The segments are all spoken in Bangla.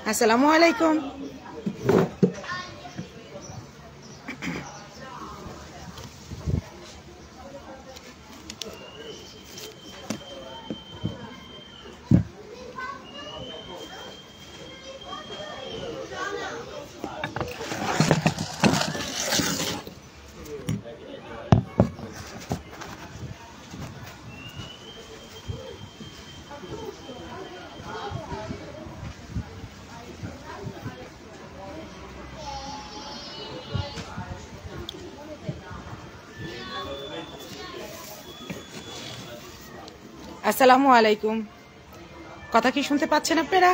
আসসালামু আলাইকুম। আসসালামু আলাইকুম। কথা কি শুনতে পাচ্ছেন আপনারা?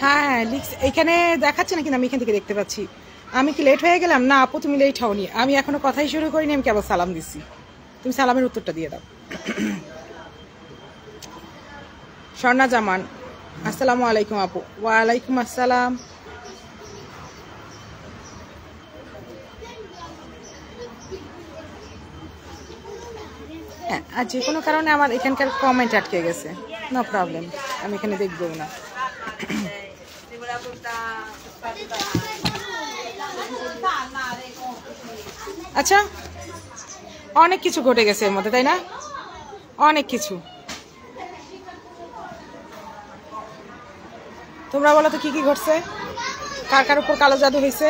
হ্যাঁ, এখানে দেখাচ্ছে না, কিন্তু আমি এখান থেকে দেখতে পাচ্ছি। আমি কি লেট হয়ে গেলাম? না আপু, তুমি লেট হওনি। আমি এখনো কথাই শুরু করিনি, আমি কেবল সালাম দিচ্ছি। তুমি সালামের উত্তরটা দিয়ে দাও। স্বর্ণা জামান, আসসালামু আলাইকুম আপু। ওয়ালাইকুম আসসালাম। হ্যাঁ, আর যে কোনো কারণে আমার এখানকার কমেন্ট আটকে গেছে, নো প্রবলেম, আমি এখানে দেখবো না। আচ্ছা, অনেক কিছু ঘটে গেছে এর মধ্যে, তাই না? অনেক কিছু। তোমরা বলো তো কি কি ঘটছে? কার কার উপর কালো জাদু হয়েছে?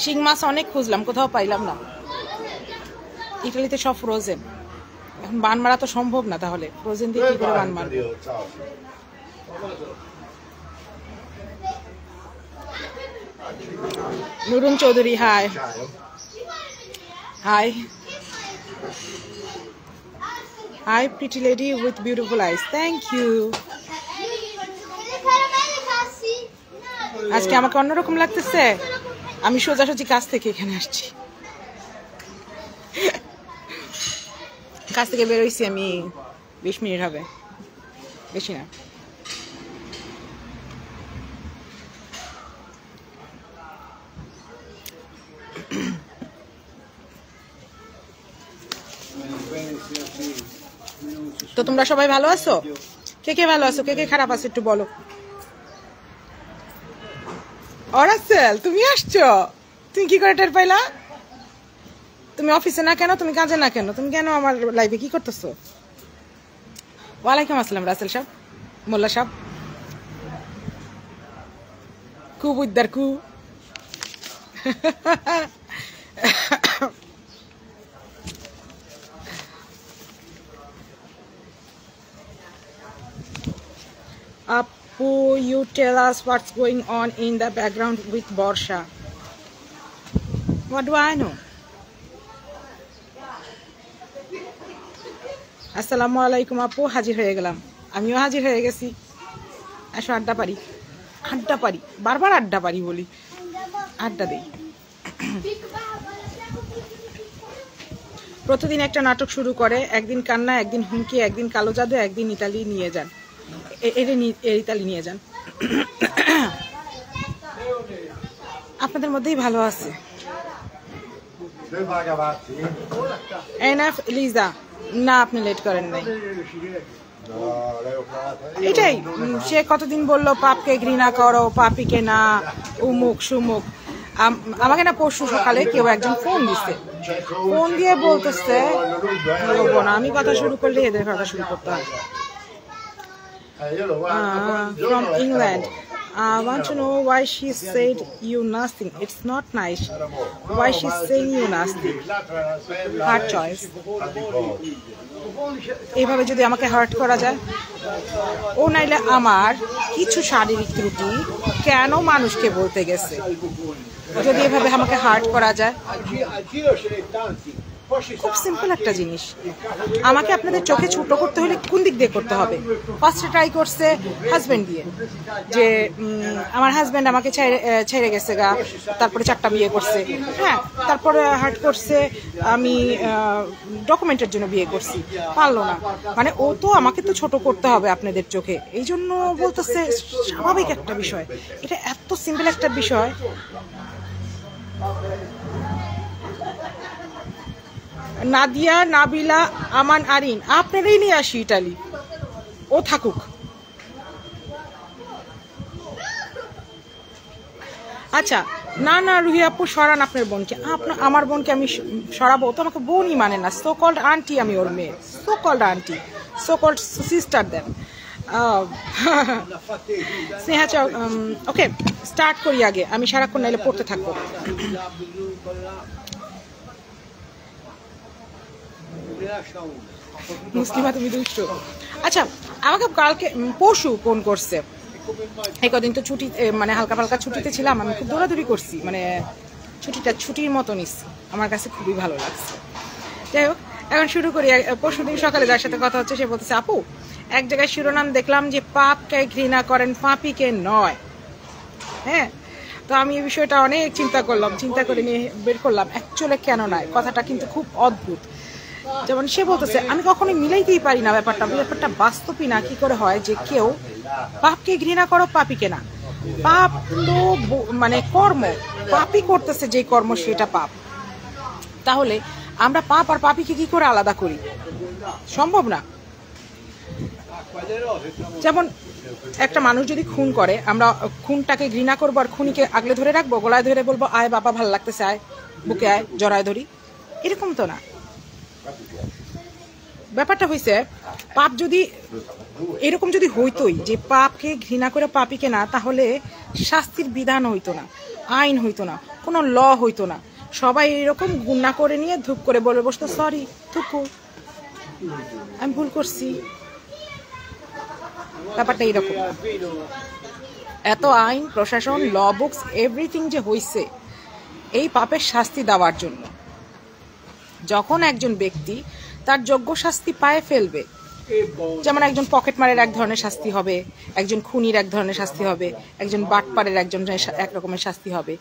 শিং মাছ অনেক খুঁজলাম, কোথাও পাইলাম না। ইটালিতে সব ফ্রোজেন, এখন বান মারা তো সম্ভব না, তাহলে ফ্রোজেন দিয়ে কি করে বান মারবো? Nurun Chowdhury, hi hi hi pretty lady with beautiful eyes, thank you. আজকে আমাকে অন্যরকম লাগতেছে, আমি সোজাসুজি কাজ থেকে এখানে আসছি। কাজ থেকে বেরোইছি আমি 20 মিনিট হবে, বেশি না। তো তোমরা সবাই ভালো আছো? কে কে ভালো আছো, কে কে খারাপ আছো একটু বলো। অরাসেল, তুমি আসছো? তুমি কি করে টের পাইলা? তুমি অফিসে না কেন? তুমি কাজে না কেন? তুমি কেন আমার লাইভে কি করতেছো? ওয়ালাইকুম আসসালাম রাসেল সাহেব, মোল্লা সাহেব। কু বুদ্দার কু। Apu, you tell us what's going on in the background with Borsha. What do I know? আসসালামু আলাইকুম আপু, হাজির হয়ে গেলাম। আমিও হাজির হয়ে গেছি। আসো আড্ডা পারি, আড্ডা পারি, বারবার আড্ডা পারি বলি, আড্ডা দেই। প্রতিদিন একটা নাটক শুরু করে, একদিন কান্না, একদিন হুমকি, একদিন কালো জাদু, একদিন ইতালি নিয়ে যান, ইতালি নিয়ে যান। আপনাদের মধ্যেই ভালো আছে। এনাফ লিজা, না আপনি লেট করেন নাই। এটাই, সে কতদিন বললো পাপকে ঘৃণা করো, পাপিকে না, উমুক সুমুক। আমাকে না পরশু সকালে কেউ একজন ফোন দিচ্ছে, ফোন দিয়ে বলতেছে না, আমি কথা শুরু করলে এদের কথা শুরু করতে হয়। From England, I want to know why she said you nothing. It's not nice. Why she's saying you nasty? Hard choice. এইভাবে যদি আমাকে হার্ট করা যায়, ও নাইলে আমার কিছু শারীরিক ত্রুটি কেন মানুষকে বলতে গেছে? যদি এভাবে আমাকে হার্ট করা যায়। খুব সিম্পল একটা জিনিস। আমাকে আপনাদের চোখে ছোট করতে হলে কোন দিক দিয়ে করতে হবে? ফার্স্টে ট্রাই করছে হাজব্যান্ড দিয়ে, যে আমার হাজব্যান্ড আমাকে ছেড়ে গেছে গা, তারপরে 4টা বিয়ে করছে, হ্যাঁ, তারপরে হার্ট করছে আমি ডকুমেন্টের জন্য বিয়ে করছি, পারলো না, মানে ও তো আমাকে তো ছোট করতে হবে আপনাদের চোখে, এই জন্য বলতেছে স্বাভাবিক একটা বিষয়। এটা এত সিম্পল একটা বিষয়। নাদিয়া, নাবিলা, আমান, আরিন, আপনারাই নিয়ে আসি ইটালি, ও থাকুক। আচ্ছা, না না রুহি আপু সরান আপনার বোনকে। আমার বোনকে আমি সরাবো? তো আমাকে বোনই মানে না, সো কল্ড আন্টি, আমি ওর মেয়ে, so called aunty, so called sister then. Sneha চাও। ওকে, স্টার্ট করি আগে, আমি সারাক্ষণ নাইলে পড়তে থাকবো। মুসলিমা তুমি দুষ্ট। আচ্ছা, আমাকে কালকে পরশু ফোন করছে, এই কদিন তো ছুটি, মানে হালকা পালকা ছুটিতে ছিলাম, আমি খুব দৌড়াদৌড়ি করছি, মানে ছুটির মতো নিচ্ছি, আমার কাছে খুবই ভালো লাগছে। যাই হোক, এখন শুরু করি। পরশু দিন সকালে যার সাথে কথা হচ্ছে সে বলতেছে, আপু এক জায়গায় শিরোনাম দেখলাম যে পাপকে ঘৃণা করেন, পাপীকে নয়। হ্যাঁ, তো আমি এই বিষয়টা অনেক চিন্তা করে নিয়ে বের করলাম অ্যাকচুয়ালি কেন নয়। কথাটা কিন্তু খুব অদ্ভুত। যেমন সে বলতেছে, আমি কখনোই মিলাইতেই পারি না ব্যাপারটা বাস্তবই না। কি করে হয় যে কেউ পাপকে ঘৃণা করো, পাপীকে না? পাপ তো মানে কর্ম, পাপই করতেছে যে কর্ম সেটা পাপ। তাহলে আমরা পাপ আর পাপীকে কি করে আলাদা করি? সম্ভব না। যেমন একটা মানুষ যদি খুন করে, আমরা খুনটাকে ঘৃণা করবো আর খুনিকে আগলে ধরে রাখবো, গলায় ধরে বলবো আয় বাবা ভাল লাগতেছে, আয় বুকে আয়, জড়ায় ধরি? এরকম তো না। ব্যাপারটা হয়েছে, পাপ যদি এরকম যদি হইতোই যে পাপকে ঘৃণা করে পাপীকে না, তাহলে শাস্তির বিধান হইতো না, আইন হইতো না, কোনো ল হইতো না। সবাই এরকম গুণা করে নিয়ে ধূপ করে বলে বসতো, সরি থুকু, আমি ভুল করছি। ব্যাপারটা এইরকম। এত আইন, প্রশাসন, ল বুকস, এভরিথিং যে হইছে এই পাপের শাস্তি দেওয়ার জন্য। যখন একজন ব্যক্তি তার যোগ্য শাস্তি পায়ে ফেলবে, যেমন একজন পকেটমারের এক ধরনের শাস্তি হবে, একজন খুনির এক ধরনের শাস্তি হবে, একজন বাটপারের এক রকমের শাস্তি হবে,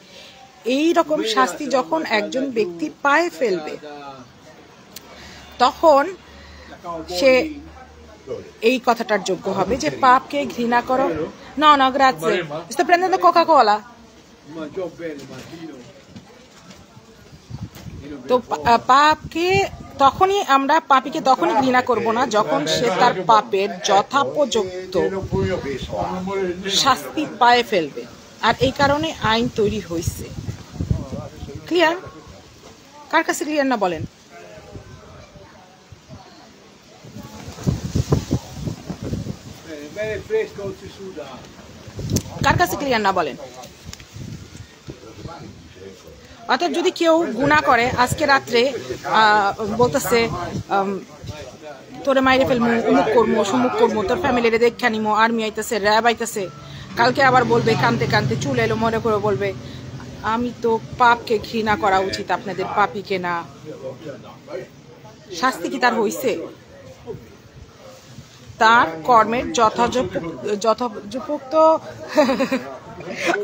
এই রকম শাস্তি যখন একজন ব্যক্তি পায়ে ফেলবে, তখন সে এই কথাটার যোগ্য হবে যে পাপকে ঘৃণা করো। No, no, grazie. Sto prendendo Coca-Cola. তো পাপকে তখনই আমরা পাপীকে তখনই ঘৃণা করব না যখন সে তার পাপের যথোপযুক্ত শাস্তি পায়ে ফেলবে। আর এই কারণে আইন তৈরি হয়েছে। ক্লিয়ার? কার কাছে ক্লিয়ার না বলেন? কার কাছে ক্লিয়ার না বলেন? অর্থাৎ যদি কেউ গুনাহ করে, আজকে রাত্রে বলতেছে তোরে মাইরে ফেলবো, অমুক করবো, সমুক করবো, তোর ফ্যামিলিরে দেখা নিমো, আর্মি আইতেছে, র্যাব আইতেছে, কালকে আবার বলবে কানতে কানতে চুল এলো মনে করে বলবে আমি তো পাপকে ঘৃণা করা উচিত আপনাদের, পাপীকে না। শাস্তি কি তার হইছে? তার কর্মের যথোপযুক্ত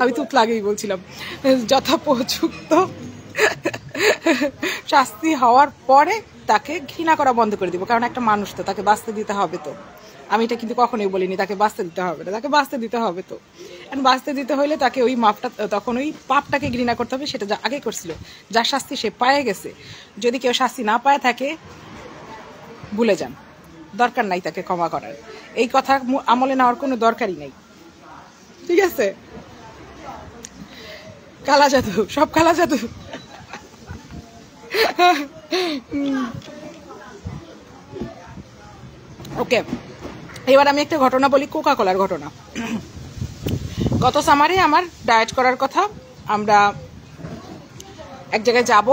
আমি তো লাগেই বলছিলাম, যথোপযুক্ত শাস্তি হওয়ার পরে তাকে ঘৃণা করা বন্ধ করে দিব। কারণ একটা মানুষ তো, তাকে বাঁচতে দিতে হবে। তো আমি এটা কিন্তু কখনোই বলিনি তাকে বাঁচতে দিতে হবে না, তাকে বাঁচতে দিতে হবে। তো বাঁচতে দিতে হইলে তাকে ওই মাপটা, তখন ওই পাপটাকে ঘৃণা করতে হবে, সেটা যা আগে করছিল, যার শাস্তি সে পায়ে গেছে। যদি কেউ শাস্তি না পায় থাকে, ভুলে যান, দরকার নাই তাকে ক্ষমা করার। এই কথা আমলে নেওয়ার কোনো দরকারই নেই। ঠিক আছে? কালা জাদু, সব কালা জাদু। ওকে, এবার আমি একটা ঘটনা বলি, কোকা-কোলার ঘটনা। গত সামারে আমার ডায়েট করার কথা, আমরা এক জায়গায় যাব,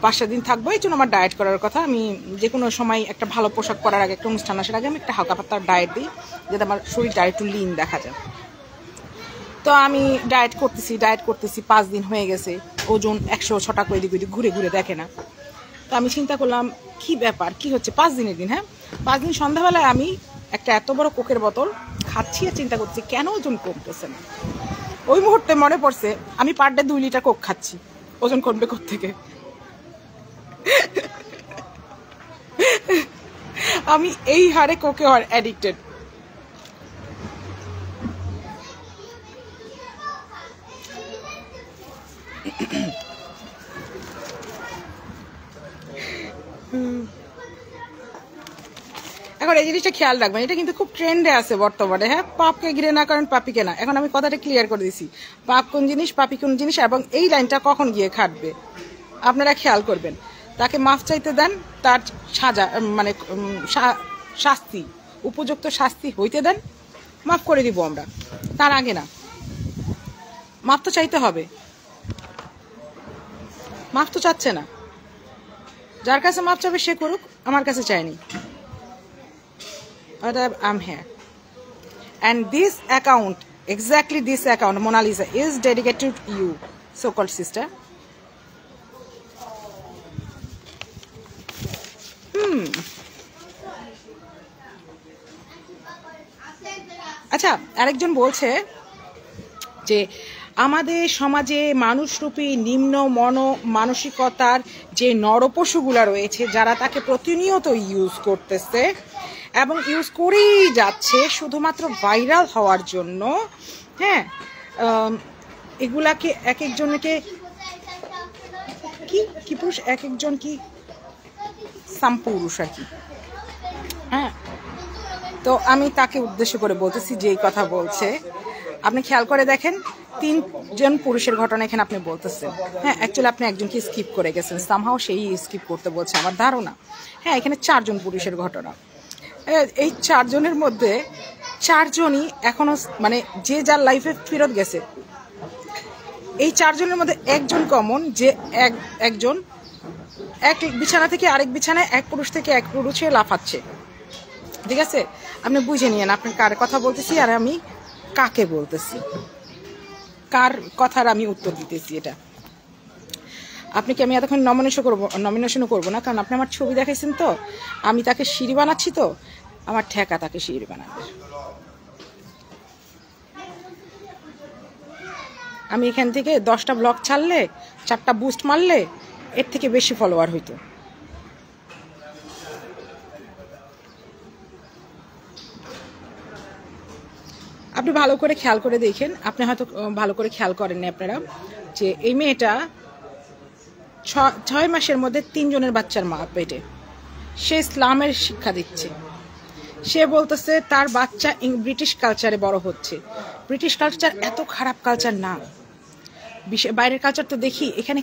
5-7 দিন থাকবো, এই জন্য আমার ডায়েট করার কথা। আমি যে কোনো সময় একটা ভালো পোশাক পরার আগে, একটা অনুষ্ঠান আসার আগে আমি একটা হালকা পাতলা ডায়েট দিই, যাতে আমার শরীরটা একটু লিন দেখা যায়। তো আমি ডায়েট করতেছি 5 দিন হয়ে গেছে, ওজন 106 টাকা এদিক ওদিক ঘুরে ঘুরে দেখে না। তো আমি চিন্তা করলাম কি ব্যাপার, কি হচ্ছে। 5 দিনের দিন, হ্যাঁ 5 দিন সন্ধ্যাবেলায় আমি একটা এত বড় কোকের বোতল খাচ্ছি আর চিন্তা করছি কেন ওজন কমতেছে না। ওই মুহূর্তে মনে পড়ছে আমি পার ডে 2 লিটার কোক খাচ্ছি, ওজন কমবে কোত্থেকে। আমি এই হারে কোকে অ্যাডিক্টেড। এখন এই জিনিসটা খেয়াল রাখবেন, এটা কিন্তু খুব ট্রেন্ডে আছে বর্তমানে। হ্যাঁ, পাপকে ঘিরে না করেন পাপিকে না। এখন আমি কথাটা ক্লিয়ার করে দিছি, পাপ কোন জিনিস, পাপি কোন জিনিস, এবং এই লাইনটা কখন গিয়ে খাটবে আপনারা খেয়াল করবেন। তাকে মাফ চাইতে দেন, তার সাজা মানে শাস্তি, উপযুক্ত শাস্তি হইতে দেন, মাফ করে দিব আমরা, তার আগে না। মাফ তো চাইতে হবে, মাফ তো চাচ্ছে না। যার কাছে মাফ চাবে সে করুক, আমার কাছে চাইনি। I'm here, and this account, exactly this account, Mona Lisa, is dedicated to you, so-called sister. আচ্ছা, আরেকজন বলছে যে আমাদের সমাজে মানুষরূপী নিম্ন মানসিকতার যে নরপশুগুলা রয়েছে, যারা তাকে প্রতিনিয়ত ইউজ করতেছে এবং ইউজ করেই যাচ্ছে শুধুমাত্র ভাইরাল হওয়ার জন্য। হ্যাঁ, এগুলাকে এক একজনকে কি পুরুষ, এক একজন কি সামপুরুষ আর কি। হ্যাঁ, তো আমি তাকে উদ্দেশ্য করে বলতেছি যে এই কথা বলছে, আপনি খেয়াল করে দেখেন 3 জন পুরুষের ঘটনা এখানে আপনি বলতেছেন। হ্যাঁ, অ্যাকচুয়ালি আপনি একজনকে স্কিপ করে গেছেন, সামহাও সেই স্কিপ করতে বলছে আমার ধারণা। হ্যাঁ, এখানে 4 জন পুরুষের ঘটনা। এই 4 জনের মধ্যে 4 জনই এখনো মানে যে যার লাইফে ফেরত গেছে। এই 4 জনের মধ্যে একজন কমন, যে একজন এক বিছানা থেকে আরেক বিছানায়, এক পুরুষ থেকে এক পুরুষে লাফাচ্ছে। ঠিক আছে, আপনি বুঝে নিয়েন আপনি কার কথা বলতেছি আর আমি কাকে বলতেছি, কার কথার আমি উত্তর দিতেছি। এটা আপনি কি আমি এতক্ষণ নমিনেশনও করবো না, কারণ আপনি আমার ছবি দেখাইছেন তো, আমি তাকে সিঁড়ি বানাচ্ছি, তো আমার ঠেকা তাকে সিঁড়ি বানাবে। আমি এখান থেকে 10টা ব্লগ ছাড়লে, 4টা বুস্ট মারলে এর থেকে বেশি ফলোয়ার হইতো। আপনি ভালো করে খেয়াল করে দেখেন, আপনি হয়তো ভালো করে খেয়াল করেননি আপনারা, যে এই মেয়েটা 6 মাসের মধ্যে 3 জনের বাচ্চার মা পেটে। সে ইসলামের শিক্ষা দিচ্ছে। সে বলতেছে তার বাচ্চা ব্রিটিশ কালচারে বড় হচ্ছে। ব্রিটিশ কালচার এত খারাপ কালচার না, বাইরের কালচার তো দেখি। এখানে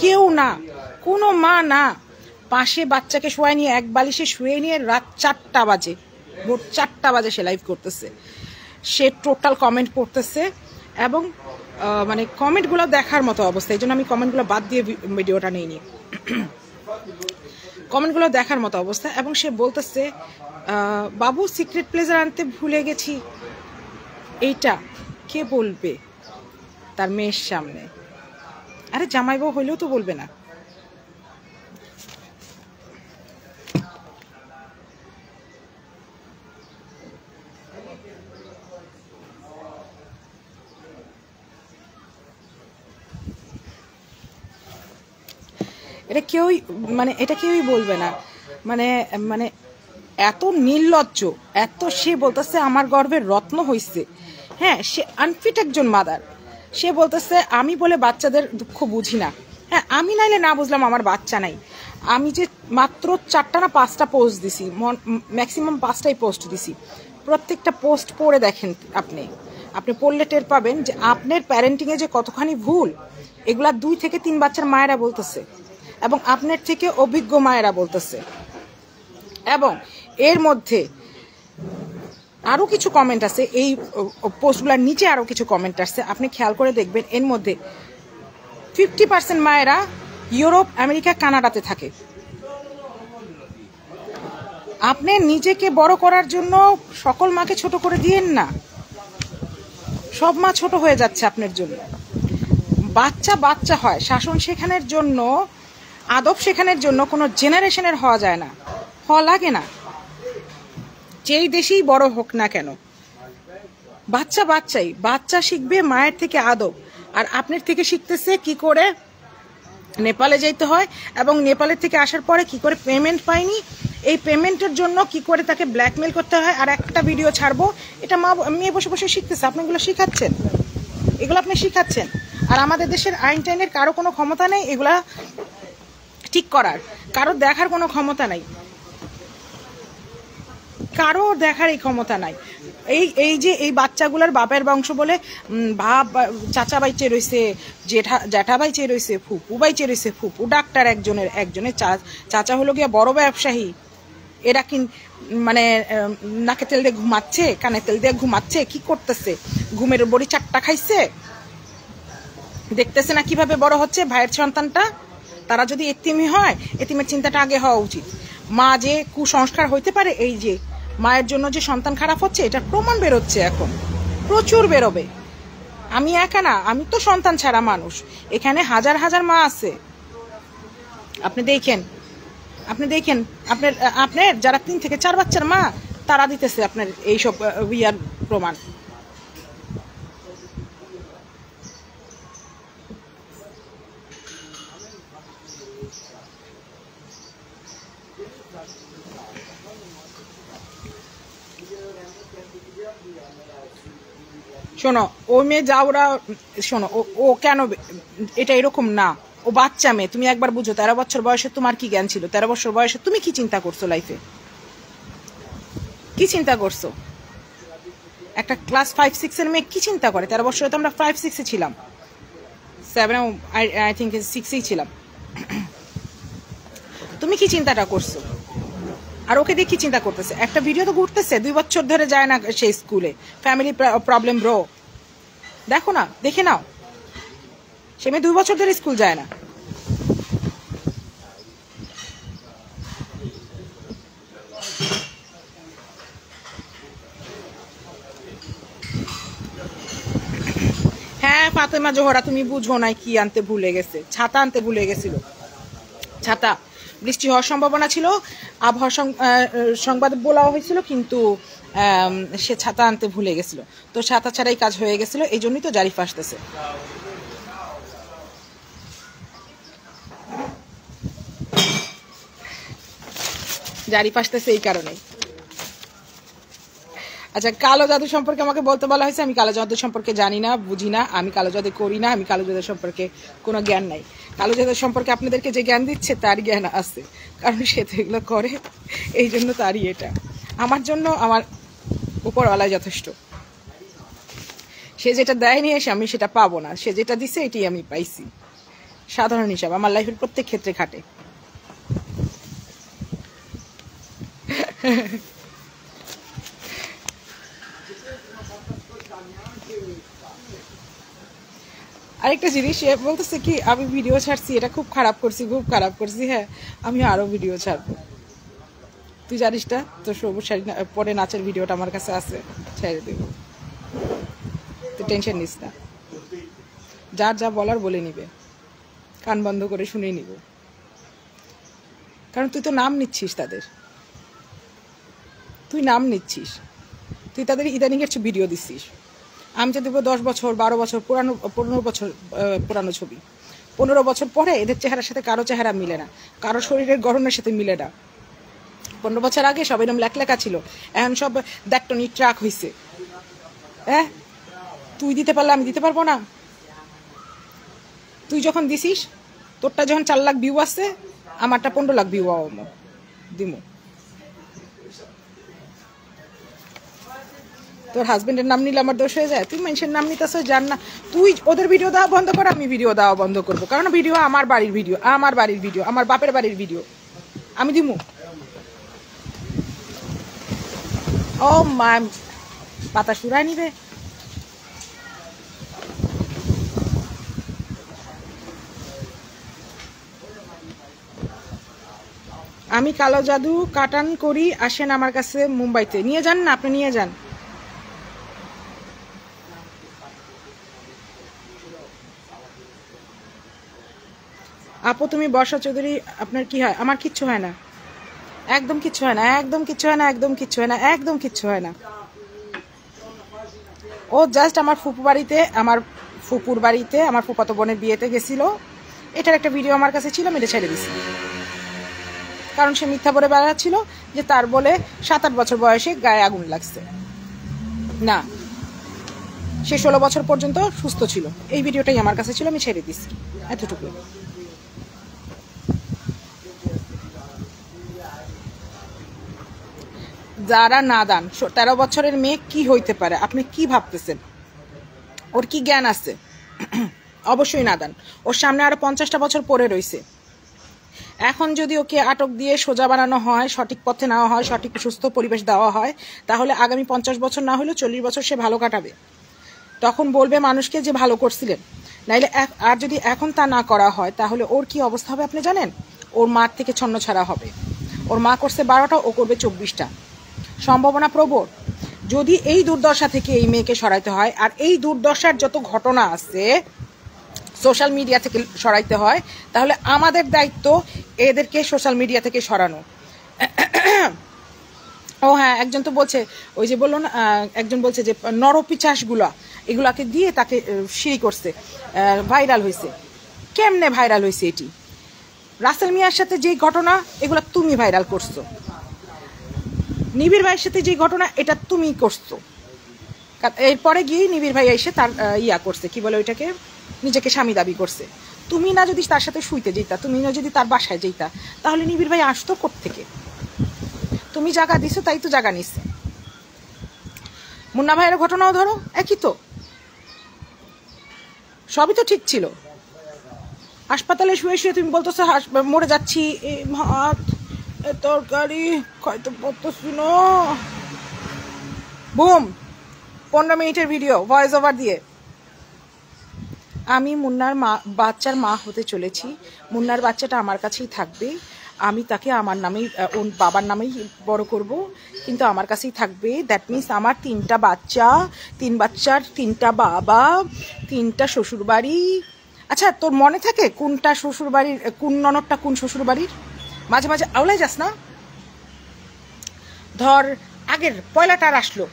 কেউ না, কোনো মা না, পাশে বাচ্চাকে শোয়াই নিয়ে, এক বালিশে শুয়ে নিয়ে রাত 4টা বাজে, ভোর 4টা বাজে সে লাইভ করতেছে। সে টোটাল কমেন্ট পড়তেছে এবং মানে কমেন্টগুলো দেখার মতো অবস্থা। এই জন্য আমি কমেন্টগুলো বাদ দিয়ে ভিডিওটা নিইনি। কমেন্টগুলো দেখার মতো অবস্থা। এবং সে বলতেছে বাবু সিক্রেট প্লেজার আনতে ভুলে গেছি। এইটা কে বলবে তার মেয়ের সামনে? আরে জামাই বউ হইলেও তো বলবে না। এটা কেউই বলবে না। মানে মানে এত নির্লজ্জ, এত, সে বলতেছে আমার গর্ভের রত্ন হইছে। হ্যাঁ, সে আনফিট একজন মাদার। সে বলতেছে আমি বলে বাচ্চাদের দুঃখ বুঝি না। হ্যাঁ, আমি নাইলে না বুঝলাম আমার বাচ্চা নাই। আমি যে মাত্র 4টা না 5টা পোস্ট দিছি, ম্যাক্সিমাম 5টাই পোস্ট দিছি। প্রত্যেকটা পোস্ট পড়ে দেখেন, আপনি পড়লে টের পাবেন যে আপনার প্যারেন্টিংয়ে যে কতখানি ভুল, এগুলা 2 থেকে 3 বাচ্চার মায়েরা বলতেছে এবং আপনার থেকে অভিজ্ঞ মায়েরা বলতেছে। এবং এর মধ্যে আরো কিছু কমেন্ট আছে, এই পোস্টগুলোর নিচে আরো কিছু কমেন্ট আসছে, আপনি খেয়াল করে দেখবেন। এর মধ্যে 50% মায়েরা ইউরোপ, আমেরিকা, কানাডাতে থাকে। আপনি নিজেকে বড় করার জন্য সকল মাকে ছোট করে দিয়েন না। সব মা ছোট হয়ে যাচ্ছে আপনার জন্য। বাচ্চা বাচ্চা হয়, শাসন শেখানোর জন্য, আদব শেখানোর জন্য কোনো জেনারেশনের হওয়া যায় না, হওয়া লাগে না, যেই দেশেই বড় হোক না কেন। বাচ্চা বাচ্চাই, বাচ্চা শিখবে মায়ের থেকে আদব, আর আপনার থেকে শিখতেছে কি করে নেপালে যাইতে হয়, এবং নেপালের থেকে আসার পরে কি করে পেমেন্ট পাইনি, এই পেমেন্টের জন্য কি করে তাকে ব্ল্যাকমেল করতে হয়, আর একটা ভিডিও ছাড়বো, এটা মা মেয়ে বসে বসে শিখতেছে। আপনি এগুলো শিখাচ্ছেন, এগুলো আপনি শিখাচ্ছেন। আর আমাদের দেশের আইন টাইনের কারো কোনো ক্ষমতা নেই এগুলা ঠিক করার, কারো দেখার কোনো ক্ষমতা নাই, কারো দেখার এই ক্ষমতা নাই। এই যে এই বাচ্চাগুলোর বাপের বংশ বলে বাপ চাচা বাইচে রয়েছে, জ্যাঠা বাইচে রয়েছে, ফুপু বাইচে রয়েছে, ফুপু ডাক্তার, একজনের চাচা হলো গিয়া বড় ব্যবসায়ী, এরা কি মানে নাকে তেল দিয়ে ঘুমাচ্ছে, কানে তেল দিয়ে ঘুমাচ্ছে, কি করতেছে, ঘুমের বড়ি 4টা খাইছে, দেখতেছে না কিভাবে বড় হচ্ছে ভাইয়ের সন্তানটা। তারা যদি এতিমি হয়, এতিমের চিন্তাটা আগে হওয়া উচিত। মা যে কুসংস্কার হইতে পারে, এই যে মায়ের জন্য যে সন্তান খারাপ হচ্ছে, এটা প্রমাণ বেরোচ্ছে, এখন প্রচুর বেরোবে। আমি একা না, আমি তো সন্তান ছাড়া মানুষ, এখানে হাজার হাজার মা আছে। আপনি দেখেন আপনার যারা 3 থেকে 4 বাচ্চার মা, তারা দিতেছে আপনার এইসব ইয়ার প্রমাণ। শোনো, ও মেয়ে যা, ওরা শোনো, ও কেন এটা এরকম না, ও বাচ্চা মেয়ে। তুমি একবার বুঝো, 13 বছর বয়সে তোমার কি জ্ঞান ছিল? 13 বছর বয়সে তুমি কি চিন্তা করছো লাইফে? কি চিন্তা করছো? একটা ক্লাস 5-6 এর মেয়ে কি চিন্তা করে? 13 বছরে তো আমরা 5-6 ছিলাম, 7 আই থিঙ্ক 6 ছিলাম। তুমি কি চিন্তাটা করছো? আর ওকে দেখি চিন্তা করতেছে, একটা ভিডিও তো ঘুরতেছে, 2 বছর ধরে যায় না সেই স্কুলে, ফ্যামিলি প্রবলেম ব্রো, দেখো না, দেখে নাও, সে মেয়ে 2 বছর ধরে স্কুল যায় না। হ্যাঁ ফাতেমা জোহরা, তুমি বুঝো নাই, কি আনতে ভুলে গেছে, ছাতা আনতে ভুলে গেছিল। ছাতা, বৃষ্টি হওয়ার সম্ভাবনা ছিল, আবহাওয়া সংবাদ বলা হয়েছিল, কিন্তু সে ছাতা আনতে ভুলে গেছিল, তো ছাতা ছাড়াই কাজ হয়ে গেছিল, এই জন্যই তো জারিফ আসতেছে। জারিফ আসতেছে এই কারণে। আচ্ছা, কালো জাদু সম্পর্কে আমাকে বলতে বলা হয়েছে, আমি কালো জাদু সম্পর্কে জানি না, বুঝি না, আমি কালো জাদু করি না, আমি কালো জাদু সম্পর্কে কোনো জ্ঞান নাই। কালো জাদু সম্পর্কে আপনাদেরকে যে জ্ঞান দিচ্ছে তার জ্ঞান আছে, কারণ সে তো এগুলো করে, এই জন্য তারই এটা। আমার জন্য আমার উপরওয়ালাই যথেষ্ট। সে যেটা দেয়নি এসে আমি সেটা পাবো না, সে যেটা দিছে এটাই আমি পাইছি। সাধারণ হিসাব আমার লাইফের প্রত্যেক ক্ষেত্রে খাটে। আরেকটা জিনিস, সে বলতেছে কি আমি ভিডিও ছাড়ছি, এটা খুব খারাপ করছি, খুব খারাপ করছি। হ্যাঁ, আমি আরো ভিডিও ছাড়বো, তুই জানিস না, তো সবুজ শাড়ি পরে নাচের ভিডিওটা আমার কাছে আছে, ছেড়ে দেবো, তুই টেনশন নিস না। যার যা বলার বলে নিবে, কান বন্ধ করে শুনে নিব, কারণ তুই তো নাম নিচ্ছিস তাদের, তুই নাম নিচ্ছিস, তুই তাদের ইদানিং এর ভিডিও দিচ্ছিস। আমি তো দেবো 10 বছর 12 বছর পুরানো, 15 বছর পুরানো ছবি, 15 বছর পরে এদের চেহারার সাথে কারো চেহারা মিলে না, কারো শরীরের গঠনের সাথে মিলে না। 15 বছর আগে সব এরকম লেখা ছিল, এখন সব দেখটনি ট্রাক হয়েছে। হ্যাঁ, তুই দিতে পারলে আমি দিতে পারবো না? তুই যখন দিছিস, তোরটা যখন 4 লাখ ভিউ আসছে, আমারটা 15 লাখ ভিউ দিমু। তোর হাজবেন্ডের নাম নিলে আমার দোষ হয়ে যায়? তুই মানুষের নাম নিতেছ, জান না, তুই ওদের ভিডিও দেওয়া বন্ধ কর, আমি ভিডিও দেওয়া বন্ধ করবো, কারণ ভিডিও আমার বাড়ির ভিডিও, আমার বাড়ির ভিডিও, আমার বাপের বাড়ির ভিডিও, আমি দিমু। ও মা, পাতা সুরাই নিবে। আমি কালো জাদু কাটান করি, আসেন আমার কাছে মুম্বাইতে, নিয়ে যান না, আপনি নিয়ে যান। আপু তুমি বর্ষা চৌধুরী, আপনার কি হয়? আমার কিচ্ছু হয় না, একদম কিচ্ছু হয় না, একদম কিচ্ছু হয় না, একদম কিচ্ছু হয় না, একদম কিচ্ছু হয় না। ও জাস্ট আমার ফুপুর বাড়িতে আমার ফুপাতো বোনের বিয়েতে গেছিল, এটার একটা ভিডিও আমার কাছে ছিল, আমি এটা ছেড়ে দিছি। কারণ সে মিথ্যা বলে বেড়াচ্ছিল যে তার বলে 7-8 বছর বয়সে গায়ে আগুন লাগছে। না, সে 16 বছর পর্যন্ত সুস্থ ছিল। এই ভিডিওটাই আমার কাছে ছিল, আমি ছেড়ে দিছি, এতটুকু। যারা নাদান, 13 বছরের মেয়ে কি হইতে পারে? আপনি কি ভাবতেছেন? ওর কি জ্ঞান আছে? অবশ্যই নাদান। ওর সামনে আরো 50টা বছর পড়ে রয়েছে। এখন যদি ওকে আটক দিয়ে সোজা বানানো হয়, সঠিক পথে নেওয়া হয়, সঠিক সুস্থ পরিবেশ দেওয়া হয়, তাহলে আগামী 50 বছর না হলেও 40 বছর সে ভালো কাটাবে। তখন বলবে মানুষকে যে ভালো করছিলেন। নাইলে আর যদি এখন তা না করা হয়, তাহলে ওর কি অবস্থা হবে আপনি জানেন? ওর মার থেকে ছন্ন ছাড়া হবে। ওর মা করছে 12টা, ও করবে 24টা। সম্ভাবনা প্রবল। যদি এই দুর্দশা থেকে এই মেয়েকে সরাইতে হয়, আর এই দুর্দশার যত ঘটনা আছে সোশ্যাল মিডিয়া থেকে সরাইতে হয়, তাহলে আমাদের দায়িত্ব এদেরকে সোশ্যাল মিডিয়া থেকে সরানো। ও হ্যাঁ, একজন তো বলছে, ওই যে বললো না, একজন বলছে যে নরপিচাসগুলা এগুলাকে দিয়ে তাকে সিঁড়ি করছে, ভাইরাল হয়েছে। কেমনে ভাইরাল হয়েছে? এটি রাসেল মিয়ার সাথে যেই ঘটনা, এগুলা তুমি ভাইরাল করছো। নিবিড় ভাইয়ের সাথে যে ঘটনা, এটা তুমি করছো। এরপরে গিয়ে নিবিড় ভাই এসে তার করছে, কি বলে ওইটাকে, নিজেকে স্বামী দাবি করছে। তুমি না যদি তার সাথে শুইতে যেতা, তুমি না যদি তার বাসায় যেতা, তাহলে নিবিড় ভাই আসতো কোত্থেকে? তুমি জায়গা দিছো, তাই তো জায়গা নিচ্ছে। মুন্না ভাইয়ের ঘটনাও ধরো, একই তো, সবই তো ঠিক ছিল। হাসপাতালে শুয়ে শুয়ে তুমি বলতেছো মরে যাচ্ছি, ভাত তরকারি খাইতে পারতেছি না। বুম, 15 মিনিটের ভিডিও ভয়েস ওভার দিয়ে। আমি মুন্নার বাচ্চার মা হতে চলেছি। মুন্নার বাচ্চাটা আমার কাছেই থাকবে। আমি তাকে আমার নামেই, ওর বাবার নামেই বড় করব, কিন্তু আমার কাছেই থাকবে। দ্যাট মিনস আমার 3টা বাচ্চা, 3 বাচ্চার 3টা বাবা, 3টা শ্বশুর বাড়ি। আচ্ছা, তোর মনে থাকে কোনটা শ্বশুর বাড়ির, কোন ননদটা কোন শ্বশুর বাড়ির? মাঝে মাঝে আওলাই যাস না? ধর আগের পয়লাটার আসলো,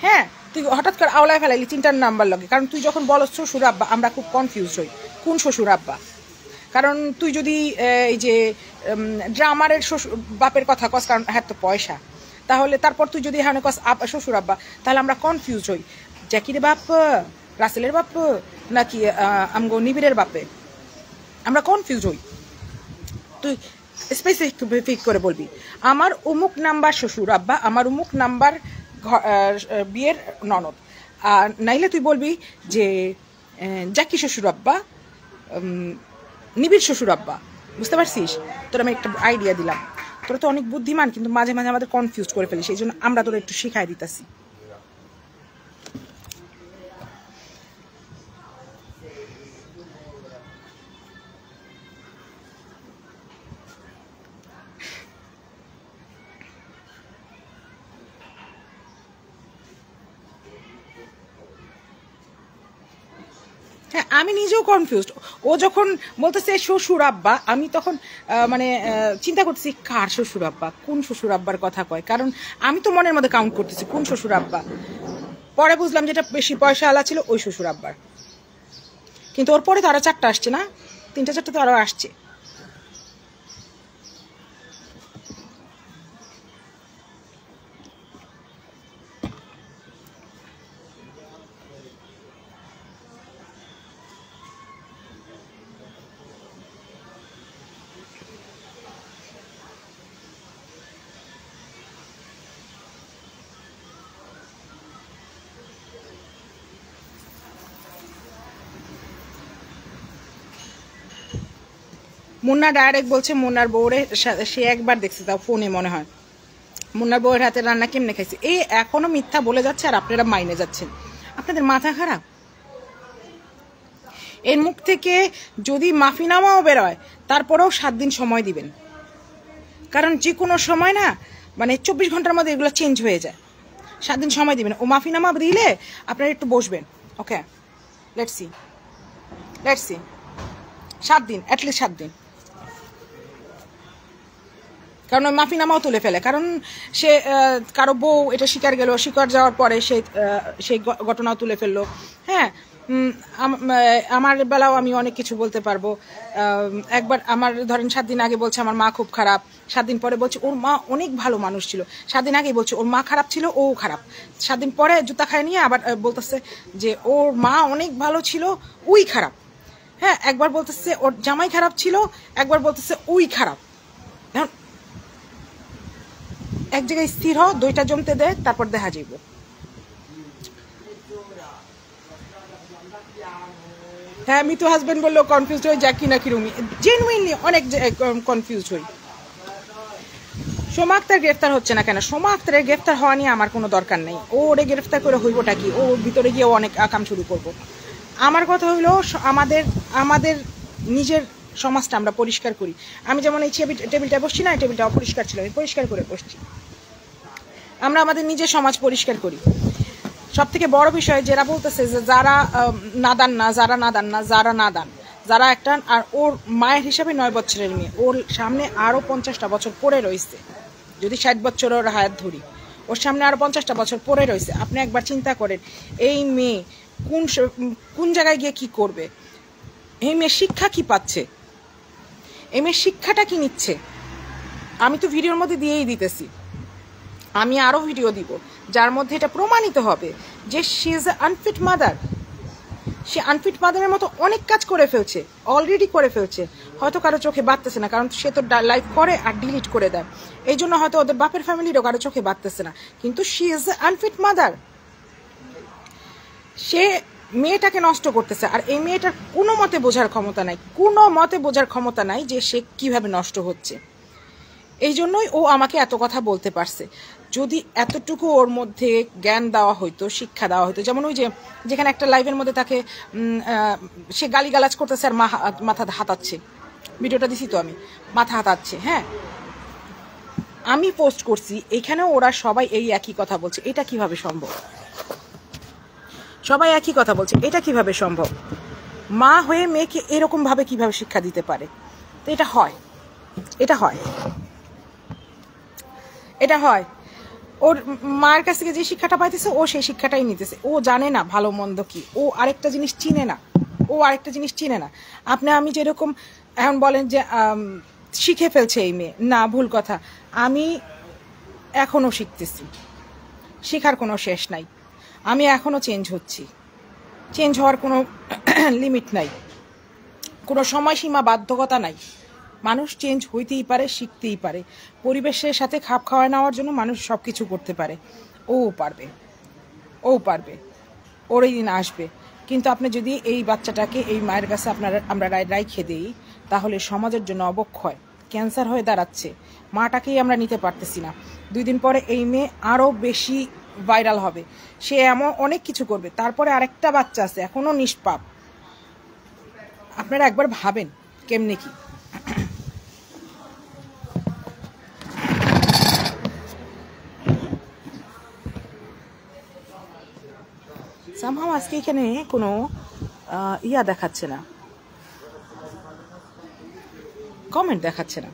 হ্যাঁ, তুই হঠাৎ করে আওলায় ফেলাইলি 3টার নাম্বার লগে। কারণ তুই যখন বলস শ্বশুর আব্বা, আমরা খুব কনফিউজ হই কোন শ্বশুর আব্বা। কারণ তুই যদি এই যে ড্রামারের শ্বশুর বাপের কথা কস, কারণ হ্যাঁ তো পয়সা, তাহলে তারপর তুই যদি হ্যাঁ কস শ্বশুর আব্বা, তাহলে আমরা কনফিউজ হই। জ্যাকির বাপ, রাসেলের বাপ, নাকি আমগো নিবিড়ের বাপে, আমরা কনফিউজ হই। তুই স্পেসিফিক করে বলবি আমার অমুক নাম্বার শ্বশুর আব্বা, আমার অমুক নাম্বার বিয়ের ননদ। আর নাইলে তুই বলবি যে জ্যাকি শ্বশুর আব্বা, নিবিড় শ্বশুর আব্বা। বুঝতে পারছিস? তোর আমি একটা আইডিয়া দিলাম। তোরা তো অনেক বুদ্ধিমান, কিন্তু মাঝে মাঝে আমাদের কনফিউজ করে ফেলিস, এই জন্য আমরা তোরা একটু শিখাই দিতেছি। হ্যাঁ, আমি নিজেও কনফিউজড। ও যখন বলতেছে শ্বশুর আব্বা, আমি তখন মানে চিন্তা করতেছি কার শ্বশুর আব্বা, কোন শ্বশুর আব্বার কথা কয়। কারণ আমি তো মনের মধ্যে কাউন্ট করতেছি কোন শ্বশুর আব্বা। পরে বুঝলাম যেটা বেশি পয়সা আলা ছিল ওই শ্বশুর আব্বার। কিন্তু ওর পরে তো আরো 4টা আসছে না, 3টা 4টা তো আরো আসছে। মুন্না ডাইরেক্ট বলছে মুন্নার বউরে সে একবার দেখছে, তাও ফোনে মনে হয়, মুন্নার বউয়ের হাতে রান্না কেমনে খাইছে। এই এখনো মিথ্যা বলে যাচ্ছে আর আপনারা মাইনে যাচ্ছেন। আপনাদের মাথা খারাপ। এর মুখ থেকে যদি মাফিনামাও বেরোয়, তারপরেও 7 দিন সময় দিবেন। কারণ যে কোনো সময় না, মানে 24 ঘন্টার মধ্যে এগুলো চেঞ্জ হয়ে যায়। 7 দিন সময় দিবেন। ও মাফিনামা দিলে আপনারা একটু বসবেন। ওকে, লেটস সি 7 দিন, অ্যাটলিস্ট 7 দিন। কারণ ওই মাফিনামাও তুলে ফেলে, কারণ সে কারো বউ এটা শিকার গেল, শিকার যাওয়ার পরে সেই ঘটনাও তুলে ফেললো। হ্যাঁ, আমার বেলাও আমি অনেক কিছু বলতে পারবো। একবার আমার ধরেন 7 দিন আগে বলছে আমার মা খুব খারাপ, 7 দিন পরে বলছে ওর মা অনেক ভালো মানুষ ছিল, 7 দিন আগে বলছে ওর মা খারাপ ছিল, ও খারাপ, 7 দিন পরে জুতা খায় নিয়ে আবার বলতেছে যে ওর মা অনেক ভালো ছিল, ওই খারাপ। হ্যাঁ, একবার বলতেছে ওর জামাই খারাপ ছিল, একবার বলতেছে ওই খারাপ। এখন এক জায়গায় স্থির হও, 2টা জমতে দে, তারপর দেখা যাইব। হ্যাঁ, মিতু হাজবেন্ড বললো কনফিউজ হয়ে যাক কিনা কি রুমি, জেনুইনলি অনেক কনফিউজ হই। সোমা আক্তার গ্রেফতার হচ্ছে না কেন? সোমা আক্তারের গ্রেফতার হওয়া নিয়ে আমার কোনো দরকার নেই। ওরে গ্রেফতার করে হইবটা কি? ও ভিতরে গিয়ে অনেক আকাম শুরু করব। আমার কথা হইলো আমাদের নিজের সমাজটা আমরা পরিষ্কার করি। আমি যেমন এই টেবিলটা বসছি না, এই টেবিলটা অপরিষ্কার ছিল, আমি পরিষ্কার করে বসছি। আমরা আমাদের নিজের সমাজ পরিষ্কার করি। সব থেকে বড় বিষয় যারা বলতেছে যে যারা নাদান না, যারা একটা, আর ওর মায়ের হিসাবে 9 বছরের মেয়ে, ওর সামনে আরো 50টা বছর পড়ে রয়েছে। যদি 60 বছর ওর হায়াত ধরি, ওর সামনে আরো 50টা বছর পড়ে রয়েছে। আপনি একবার চিন্তা করেন এই মেয়ে কোন জায়গায় গিয়ে কি করবে? এই মেয়ে শিক্ষা কি পাচ্ছে? এই মেয়ে শিক্ষাটা কি নিচ্ছে? আমি তো ভিডিওর মধ্যে দিয়েই দিতেছি, আমি আরো ভিডিও দিব যার মধ্যে এটা প্রমাণিত হবে যে শি ইজ আনফিট মাদার। সে আনফিট মাদারের মতো অনেক কাজ করে ফেলছে, অলরেডি করে ফেলছে। হয়তো কারো চোখে বাঁধতেছে না, কারণ সে তো লাইভ করে আর ডিলিট করে দেয়, এই জন্য হয়তো ওদের বাপের ফ্যামিলিরও কারো চোখে বাঁধতেছে না, কিন্তু শি ইজ আনফিট মাদার। সে মেয়েটাকে নষ্ট করতেছে, আর এই মেয়েটার কোনো মতে বোঝার ক্ষমতা নাই যে সে কিভাবে নষ্ট হচ্ছে। এই জন্যই ও আমাকে এত কথা বলতে পারছে। যদি এতটুকু ওর মধ্যে জ্ঞান দেওয়া হইতো, শিক্ষা দেওয়া হইতো, যেমন ওই যে যেখানে একটা লাইভের মধ্যে তাকে সে গালিগালাজ করতেছে আর মাথা হাতাচ্ছে, ভিডিওটা দিছি তো আমি, মাথা হাতাচ্ছে। হ্যাঁ, আমি পোস্ট করছি, এখানেও ওরা সবাই এই একই কথা বলছে। এটা কিভাবে সম্ভব? সবাই একই কথা বলছে, এটা কিভাবে সম্ভব? মা হয়ে মেয়েকে এরকম ভাবে কিভাবে শিক্ষা দিতে পারে? তো এটা হয় ওর মায়ের কাছ থেকে যে শিক্ষাটা পাইতেছে ও সেই শিক্ষাটাই নিতেছে। ও জানে না ভালো মন্দ কি, ও আরেকটা জিনিস চিনে না। আমি যেরকম এখন বলেন যে শিখে ফেলছে এই মেয়ে, না, ভুল কথা। আমি এখনো শিখতেছি, শেখার কোনো শেষ নাই। আমি এখনো চেঞ্জ হচ্ছি, চেঞ্জ হওয়ার কোনো লিমিট নাই, কোনো সময়সীমা বাধ্যকতা নাই। মানুষ চেঞ্জ হইতেই পারে, শিখতেই পারে। পরিবেশের সাথে খাপ খাওয়ায় নেওয়ার জন্য মানুষ সব কিছু করতে পারে। ও পারবে, ওর এই দিন আসবে। কিন্তু আপনি যদি এই বাচ্চাটাকে এই মায়ের কাছে আমরা রাইখে দিই, তাহলে সমাজের জন্য অবক্ষয়, ক্যান্সার হয়ে দাঁড়াচ্ছে। মাটাকেই আমরা নিতে পারতেছি না। 2 দিন পরে এই মেয়ে আরও বেশি ভাইরাল হবে, সে এমন অনেক কিছু করবে। তারপরে আরেকটা বাচ্চা আছে এখনো নিষ্পাপ। আপনারা একবার ভাবেন কেমনে কি। সামহাও আজকে এখানে কোনো দেখাচ্ছে না, কমেন্ট দেখাচ্ছে না।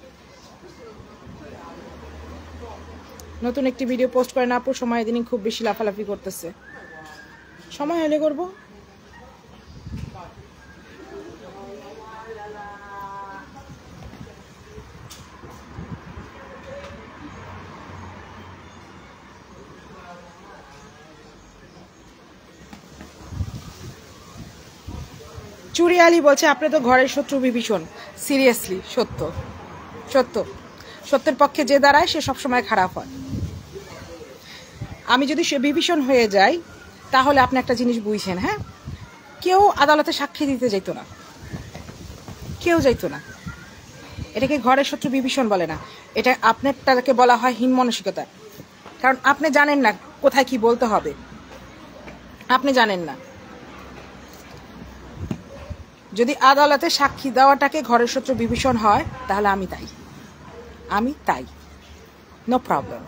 নতুন একটি ভিডিও পোস্ট করেন আপু, সময় দিনই খুব বেশি লাফালাফি করতেছে। সময় হলে করব। চুরি আলী বলছে আপনি তো ঘরের শত্রু বিভীষণ। সিরিয়াসলি সত্যের পক্ষে যে দাঁড়ায় সে সবসময় খারাপ হয়। আমি যদি সে বিভীষণ হয়ে যাই, তাহলে আপনি একটা জিনিস বুঝছেন। হ্যাঁ, কেউ আদালতে সাক্ষী দিতে যেত না, এটাকে ঘরের শত্রু বিভীষণ বলে না, এটা আপনারটাকে বলা হয় হীন মানসিকতা। কারণ আপনি জানেন না কোথায় কি বলতে হবে, আপনি জানেন না। যদি আদালতে সাক্ষী দেওয়াটাকে ঘরের শত্রু বিভীষণ হয়, তাহলে আমি তাই, নো প্রবলেম।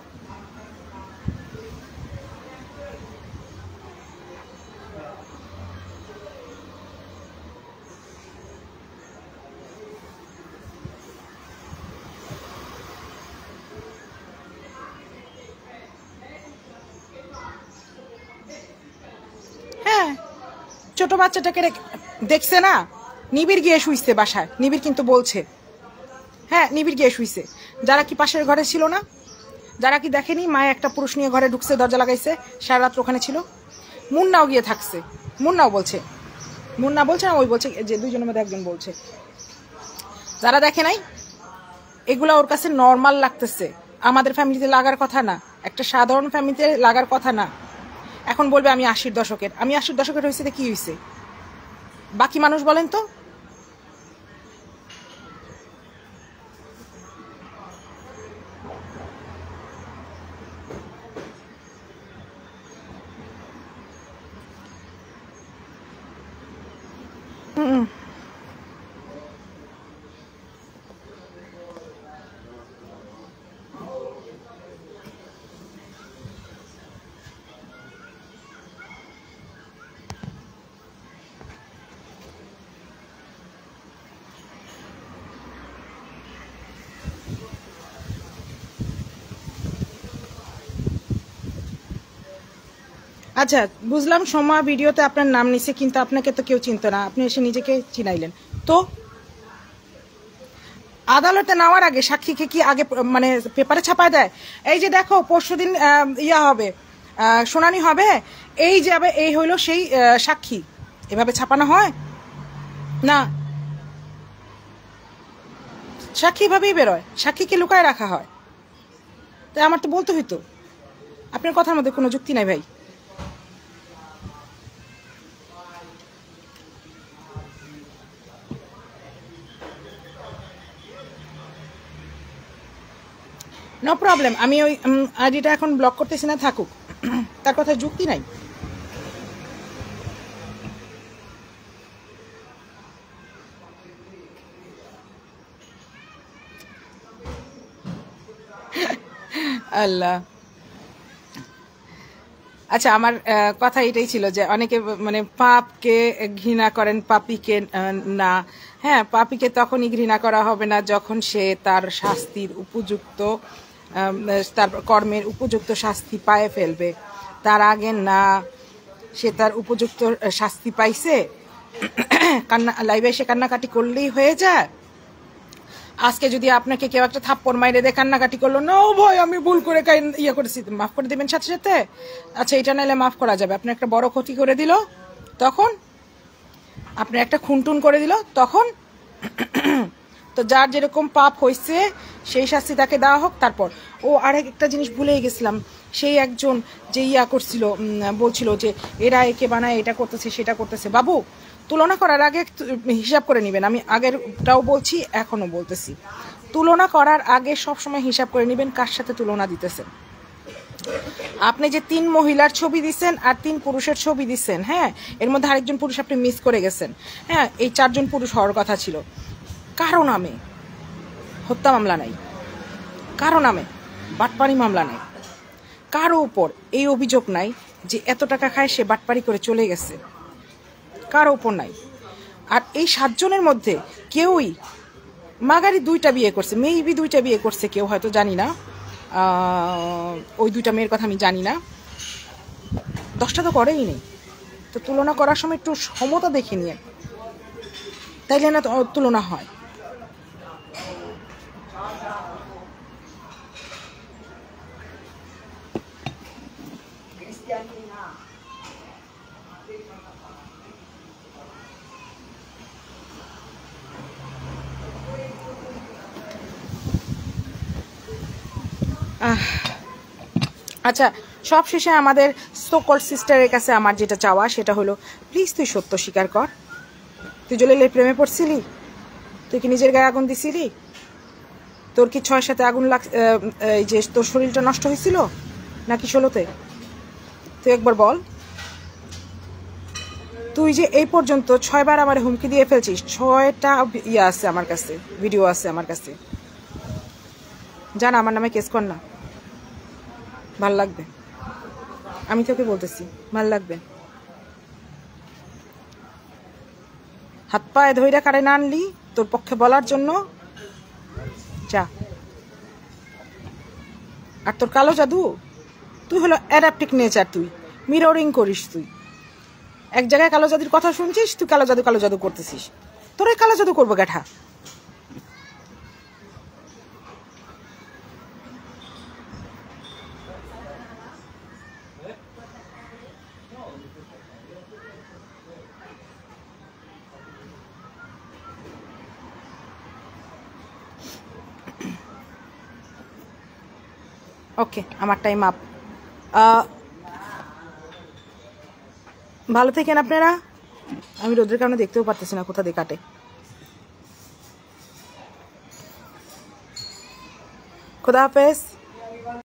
ছোট বাচ্চাটাকে দেখছে না, নিবিড় গিয়ে শুইছে বাসায়, নিবিড় কিন্তু বলছে, হ্যাঁ নিবিড় গিয়ে শুইছে। যারা কি পাশের ঘরে ছিল না, যারা কি দেখেনি মায়ে একটা পুরুষ নিয়ে ঘরে ঢুকছে, দরজা লাগাইছে, সারা রাত্র ওখানে ছিল। মুন্নাও গিয়ে থাকছে, মুন্নাও বলছে, মুন্না বলছে না ওই বলছে যে দুইজনের মধ্যে একজন বলছে। যারা দেখে নাই এগুলা ওর কাছে নর্মাল লাগতেছে, আমাদের ফ্যামিলিতে লাগার কথা না, একটা সাধারণ ফ্যামিলিতে লাগার কথা না। এখন বলবে আমি 80-র দশকের, আমি 80-র দশকের হয়েছে কি হয়েছে, বাকি মানুষ বলেন তো। আচ্ছা বুঝলাম, সময় ভিডিওতে আপনার নাম নিছে, কিন্তু আপনাকে তো কেউ চিনত না, আপনি এসে নিজেকে চিনাইলেন। তো আদালতে নেওয়ার আগে সাক্ষীকে কি আগে মানে পেপারে ছাপায় দেয়, এই যে দেখো পরশুদিন ইয়া হবে, শুনানি হবে, এই যাবে, এই হইল সেই সাক্ষী, এভাবে ছাপানো হয় না। সাক্ষী এভাবেই বেরোয়, সাক্ষীকে লুকায় রাখা হয়। তাই আমার তো বলতে হইতো, আপনার কথার মধ্যে কোনো যুক্তি নাই ভাই। নো প্রবলেম, আমি ওই আইডিটা এখন ব্লক করতেছি না, থাকুক, তার কথা যুক্তি নাই। আল্লাহ, আচ্ছা আমার কথা এটাই ছিল যে অনেকে মানে পাপকে ঘৃণা করেন, পাপীকে না। হ্যাঁ, পাপীকে তখনই ঘৃণা করা হবে না যখন সে তার শাস্তির উপযুক্ত, তার কর্মের উপযুক্ত শাস্তি পায়ে ফেলবে, তার আগে না। সে তার উপযুক্ত শাস্তি পাইছে, কান্না লাইভে এসে কান্নাকাটি করলেই হয়ে যায়। আজকে যদি আপনাকে কেউ একটা থাপ্পড় মাইরে দিয়ে কান্নাকাটি করলো, না ভয় আমি ভুল করে ইয়ে করেছি, মাফ করে দেবেন সাথে সাথে, আচ্ছা এটা নাইলে মাফ করা যাবে। আপনার একটা বড় ক্ষতি করে দিল তখন, আপনার একটা খুনটুন করে দিল তখন, তো যার যেরকম পাপ হয়েছে সেই শাস্তি তাকে দেওয়া হোক। তারপর ও আরেক একটা জিনিস ভুলেই গেছিলাম, সেই একজন যে ইয়া করছিল, বলছিল যে এরা একে বানায়, এটা করতেছে সেটা করতেছে। বাবু, তুলনা করার আগে হিসাব করে নেবেন, আমি আগেরটাও বলছি এখনো বলতেছি, তুলনা করার আগে সবসময় হিসাব করে নেবেন কার সাথে তুলনা দিতেছেন। আপনি যে 3 মহিলার ছবি দিচ্ছেন আর 3 পুরুষের ছবি দিচ্ছেন, হ্যাঁ এর মধ্যে আরেকজন পুরুষ আপনি মিস করে গেছেন। হ্যাঁ, এই 4 জন পুরুষ হওয়ার কথা ছিল। কারো নামে হত্যা মামলা নাই, কারো নামে বাটপারি মামলা নাই, কারো উপর এই অভিযোগ নাই যে এত টাকা খায় সে বাটপারি করে চলে গেছে, কারো উপর নাই। আর এই 7 জনের মধ্যে কেউই, মাগারি 2টা বিয়ে করছে, মেবি 2টা বিয়ে করছে কেউ, হয়তো জানি না, ওই 2টা মেয়ের কথা আমি জানি না, 10টা তো করেই নেই। তো তুলনা করার সময় একটু সমতা দেখে নিয়ে, তাইলে না তুলনা হয়। আচ্ছা, সবশেষে আমাদের সোকল সিস্টারের কাছে আমার যেটা চাওয়া সেটা হলো, প্লিজ তুই সত্য স্বীকার কর। তুই জলিলের প্রেমে পড়ছিলি? তুই কি নিজের গায়ে আগুন দিছিলি? তোর কি 6 সাথে আগুন এই যে তোর শরীরটা নষ্ট হয়েছিল নাকি 16তে? তুই একবার বল। তুই যে এই পর্যন্ত 6 বার আমার হুমকি দিয়ে ফেলছিস, 6টা ইয়ে আছে আমার কাছে, ভিডিও আছে আমার কাছে, জান আমার নামে কেস কর না, ভাল লাগবে। আমি তোকে বলতেছি, ভাল লাগবে। হাত পায়ে ধইরা কারে না আনলি তোর পক্ষে বলার জন্য, যা। আর তোর কালো জাদু, তুই হলো অ্যাডাপ্টিক নেচার, তুই মিররিং করিস, তুই এক জায়গায় কালো জাদুর কথা শুনছিস, তুই কালো জাদু করতেছিস। তোরাই কালো জাদু করবো গ্যাঠা। ওকে, আমার টাইম আপ। ভালো থাকেন আপনারা। আমি রোদের কারণে দেখতেও পারতেছি না কোথা দিয়ে কাটে। খুদা হাফেজ।